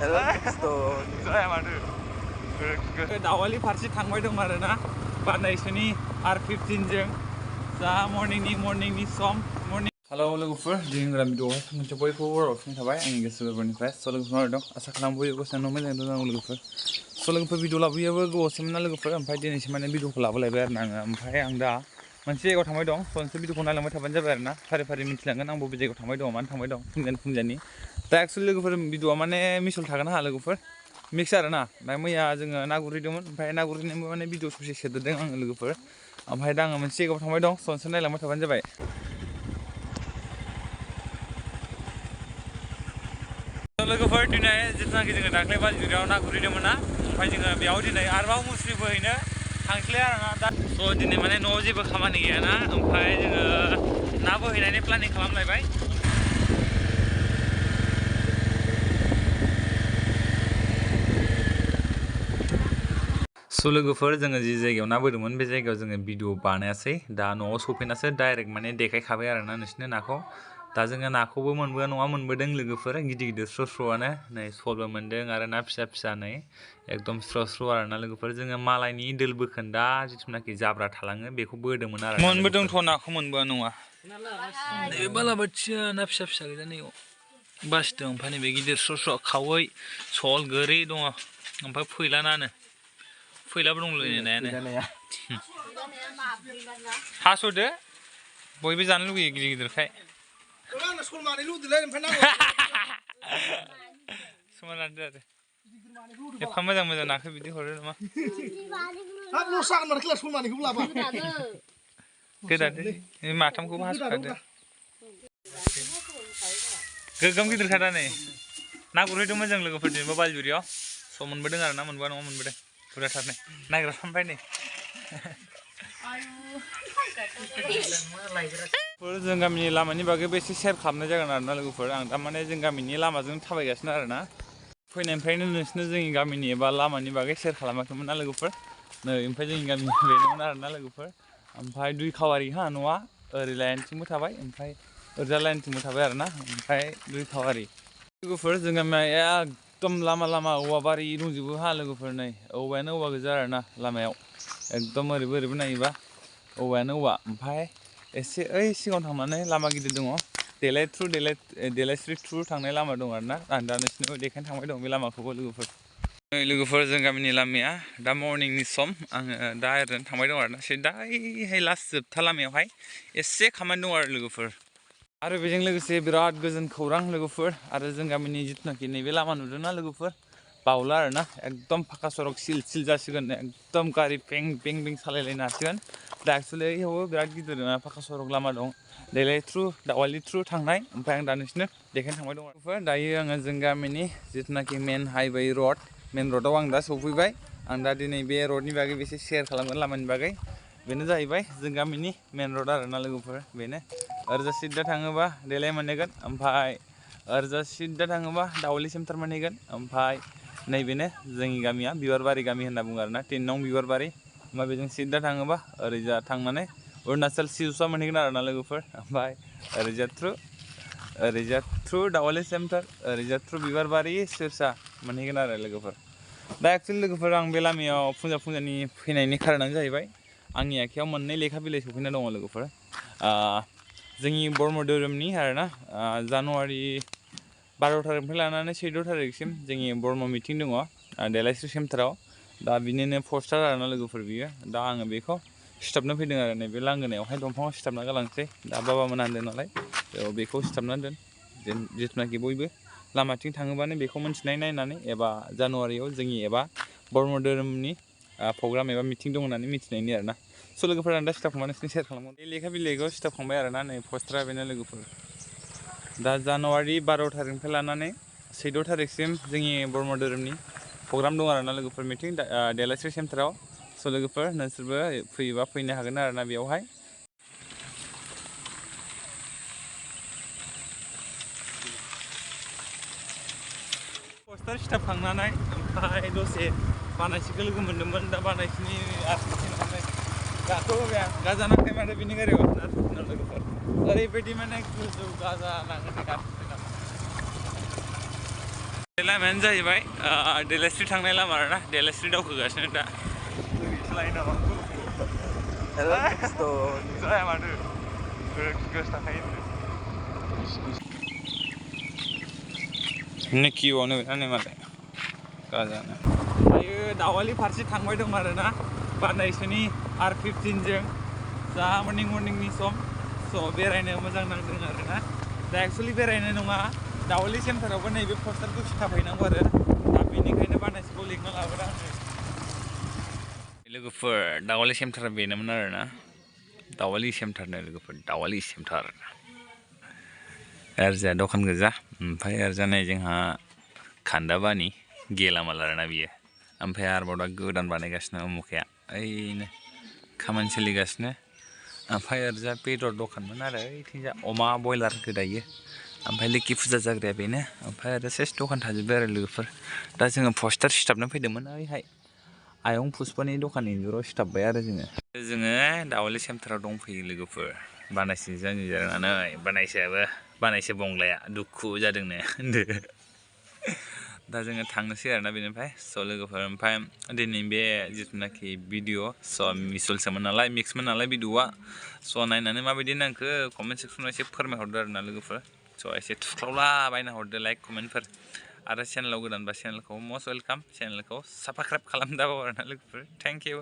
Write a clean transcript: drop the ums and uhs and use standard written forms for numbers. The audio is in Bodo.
जाया माथो दावालि फारसे थांबाय दं आरोना बानायसोनि R15 जों दा मर्निंनि सम मर्निं हेलौ लोगोफोर दिनै गोदान भिडिअआवहाय मोनसे बयखौबो बरायफिननाय थाबाय आंनि गोसो गोरबोनिफ्राय स' लोगोफोर दं आसा खालामो बयबो गोसोआव मोजाङै दं लोगोफोर स' लोगोफोर भिडिअ लाबोयोबो गोबावसैमोन ना लोगोफोर ओमफ्राय दिनैसो माने भिडिअखौ लाबोलायबाय आरो ना आङो ओमफ्राय आं दा मोनसे जायगायाव थांबाय दं स' नोंसोर भिडिअखौ नायलांबाय थाबानो जाबाय आरो ना फारि फारि मिथिलांगोन आं बबे जायगायाव थांबाय दं मानो थांबाय दं फुंजानि दा एक्सुवेलि लोगोफोर भिडिअआ माने मिसल थागोन हा लोगोफोर मिक्स आरो ना मैया जोङो ना गुरहैदोंमोन ओमफ्राय ना गुरहैनायबो माने भिडिअ ससे सेरदेरदों आङो लोगोफोर ओमफ्राय दा आङो मोनसे जायगायाव थांबाय दं स' नोंसोर नायलांबाय थाबानो जाबाय लोगोफोर दिनै जिथुनाखि जोङो दाख्लै बाजिराव ना गुरहैदोंमोन ना ओमफ्राय जोङो बेयाव दिनै आरोबाव मुस्रि बोहैनो थांसैलाय आरो ना दा स' दिनै माने न'आव जेबो खामानि गैयाना ओमफ्राय जोङो ना बोहैनायनि प्लानिं खालामलायबाय स' लोगोफोर जोङो जि जायगायाव ना बोदोंमोन बे जायगायाव जोङो भिडिअ बानायासै दा न'आव सफैनासो डाइरेक्ट माने देखायखाबाय आरो ना नोंसिनो नाखौ दा जोङो नाखौबो मोनबोआ नङा मोनबोदों लोगोफोर गिदिर गिदिर स्र' स्र'आनो नै सलबो मोनदों आरो ना फिसा फिसा नै एकदम स्र' स्र' आरो ना लोगोफोर जोङो मालायनि दोल बोखोन्दा जिथुनाखि जाब्रा थालाङो बेखौ बोदोंमोन आरो मोनबोदोंथ' नाखौ मोनबोआ नङा नैबे बालाबाथिया ना फिसा फिसा गोजा नैयाव बासिदों ओमफ्राय नैबे गिदिर स्र' स्र' खावै सल गोरि दङ ओमफ्राय फैलानानो फैलाबो दंलायनो नायानो हास'दो बयबो जानो लुगैयो गिदिर गिदिरखाय समानानै आरो एफा मोजां मोजां नाखौ बिदि हरो नामा गोदादो माथामखौबो हास'खादो गोगोम गिदिरखा दा नै ना गुरहैदोंमोन जों लोगोफोर दिनैबो बालिजुरियाव स' मोनबोदों आरो ना मोनबोआ नङा मोनबोदों बुरजाथारनै नायग्राफ्रा ओमफ्राय नै जों गामिनि लामानि बागैबो एसे शेयार खालामनाय जागोन आरो ना लोगोफोर आं थारमाने जों गामिनि लामाजों थाबायगासिनो आरो ना फैनायनिफ्रायनो नोंसिनो जोंनि गामिनि एबा लामानि बागै शेयार खालामाखैमोन ना लोगोफोर नै ओमफ्राय जोंनि गामिनि बेनोमोन आरो ना लोगोफोर ओमफ्राय दुइ खावारि हा न'आ ओरै लाइनथिंबो थाबाय ओमफ्राय ओरैजा लाइनथिंबो थाबाय आरो ना ओमफ्राय दुइ खावारि लोगोफोर जों गामिया एकदम लामा औवा बारि दंजोबो हा लोगोफोर नै औवायानो औवा गोजा आरो ना लामायाव एकदम ओरैबो नायोबा औवायानो औवा ओमफ्राय एसे ओइ सिगाङाव थांनानै लामा गिदिर दङ देलायस्रि थ्रु थांनाय लामा दं आरो ना आं दा नोंसिनिबो देखायनो थांबाय दं बे लामाखौबो लोगोफोर जों गामिनि लामाया दा मर्निंनि सम आङो दा ओरैनो थांबाय दं आरो ना दाहाय लास्ट जोबथा लामायावहाय एसे खामानि दं आरो लोगोफोर आरो बेजों लोगोसे बिराद गोजोन खौरां लोगोफोर आरो जों गामिनि जिथुनाखि नैबे लामा नुदोंना लोगोफोर बावला आरो ना एकदम फाखा सरक सिल जासिगोन एकदम गारि पें पें सालायलायनो हासिगोन दा एक्सुवेलि इयावबो बिराद गिदिर फाखा सरक लामा दं देलाय थ्रु दावालि थ्रु थांनाय ओमफ्राय आं दा नोंसिनो देखायनो थांबाय दं आरो दायो आङो जों गामिनि जिथुनाखि मेन हाइवे रड मेन रडआव आं दा सफैबाय आं दा दिनै बे रडनि बागै एसे शेयार खालामगोन लामानि बागै बेनो जाहैबाय जों गामिनि मेन रड आरो ना लोगोफोर बेनो ओरैजा सिदा थाङोबा देलाय मोनहैगोन ओमफ्राय ओरैजा सिदा थाङोबा दावली सेन्टार मोनहैगोन ओमफ्राय नैबेनो जोंनि गामिया बिबारबारि गामि होनना बुङो आरो ना 10 नं बिबारबारि ओमफ्राय बेजों सिदा थाङोबा ओरैजा थांनानै अरुणाचल सिजुसा मोनहैगोन आरो ना लोगोफोर ओमफ्राय ओरैजा थ्रु दावली सेन्टार ओरैजा थ्रु बिबारबारि सिरसा मोनहैगोन आरो लोगोफोर दा एक्सुवेलि लोगोफोर आं बे लामायाव फुंजानि फैनायनि खारनानो जाहैबाय आंनि आखायाव मोननै लेखा बिलाइ सफैना दङ लोगोफोर जोंनि ब्रह्म धोरोमनि आरो ना जानुवारि 12 थारिखनिफ्राय लानानै 14 थारिखसिम जोंनि ब्रह्म मिटिं दङ देलायस्रि सेन्टाराव दा बिनिनो पस्टार आरो ना लोगोफोर बियो दा आङो बेखौ सिथाबनो फैदों आरो नैबे लांगोनायावहाय दंफाङाव सिथाबना गालांसै दा बाबामोना होनदों नालाय बेखौ सिथाबना दोन जिथुनाखि बयबो लामाथिं थाङोबानो बेखौ मोनथिनाय नायनानै एबा जानुवारियाव जोंनि एबा ब्रह्म धोरोमनि प्रग्राम एबा मिटिं दं होननानै मिथिनायनि आरो ना स' लोगोफोर आं दा सिथाबखांबा नोंसिनि शेयार खालामगोन बे लेखा बिलाइखौ सिथाबखांबाय आरो ना नै पस्टारा बेनो लोगोफोर दा जानुवारि 12 थारिखनिफ्राय लानानै 14 थारिखसिम जोंनि ब्रह्म धोरोमनि प्रग्राम दं आरो ना लोगोफोर मिटिं देलायस्रि सेन्टाराव स' लोगोफोर नोंसोरबो फैयोबा फैनो हागोन आरो ना बेयावहाय पस्टार सिथाबखांनानै ओमफ्राय दसे बानायसिखौ लोगो मोन्दोंमोन दा बानायसिनि दाथ' गाजानाखै माथो बिनि गारियाव लोगोफोर ओरैबायदि माने गोजौ गाजा नाङो लामायानो जाहैबाय देलायस्रि थांनाय लामा आरोना देलायस्रि दावखोगासिनो दा जाया माथो गोसो थाखायो किउआवनो बेनानै मालाय गाजानो दायो दावालि फारसे थांबाय दं आरोना बानायसोनि R15 जों जा मर्निंनि सम स' बेरायनो मोजां नांदों आरोना दा एक्सुवेलि बेरायनो नङा दावालि सेन्टारावबो नैबे पस्टारखौ खिथाफैनांगौ आरो दा बेनिखायनो बानायसोखौ लिंना लाबोदों आङो लोगोफोर दावालि सेन्टारा बेनोमोन आरोना दावालि सेन्टारनो लोगोफोर दावालि सेन्टार ओरैजा दखान गोजा ओमफ्राय ओरैजाय जोंहा खान्दाबानि गेलामाल आरोना बियो ओमफ्राय आरोबाव दा गोदान बानायगासिनो उमुखाया ओइनो खामानि सोलिगासिनो ओमफ्राय ओरैजा बेदर दखानमोन आरो ओइथिंजा अमा बयलार गोदायो ओमफ्राय लोखि फुजा जाग्राया बेनो ओमफ्राय आरो सेस दखान थाजोब्बाय आरो लोगोफोर दा जोङो पस्टार सिथाबनो फैदोंमोन ओइहाय आयं पुष्पानि दखान इन्जुराव सिथाबबाय आरो जोङो दावालि सेन्टाराव दंफैयो लोगोफोर बानायसो जानानै बानायसो बंग्लाया दुखु जादोंनो होनदो दा जोङो थांनोसै आरोना बेनिफ्राय स' लोगोफोर ओमफ्राय दिनै बे जिथुनाखि भिडिअ स' मिक्समोन नालाय भिडिअआ स' नायनानै माबायदि नांखो कमेन्ट सेक्सनाव एसे फोरमायहरदो आरोना लोगोफोर स' एसे थुख्लावला बायना हरदो लाइक कमेन्टफोर आरो चेनेलाव गोदानबा चेनेलखौ मस्ट वेलकाम चेनेलखौ साबस्क्राइब खालामदाबाव आरोना लोगोफोर थेंक इउ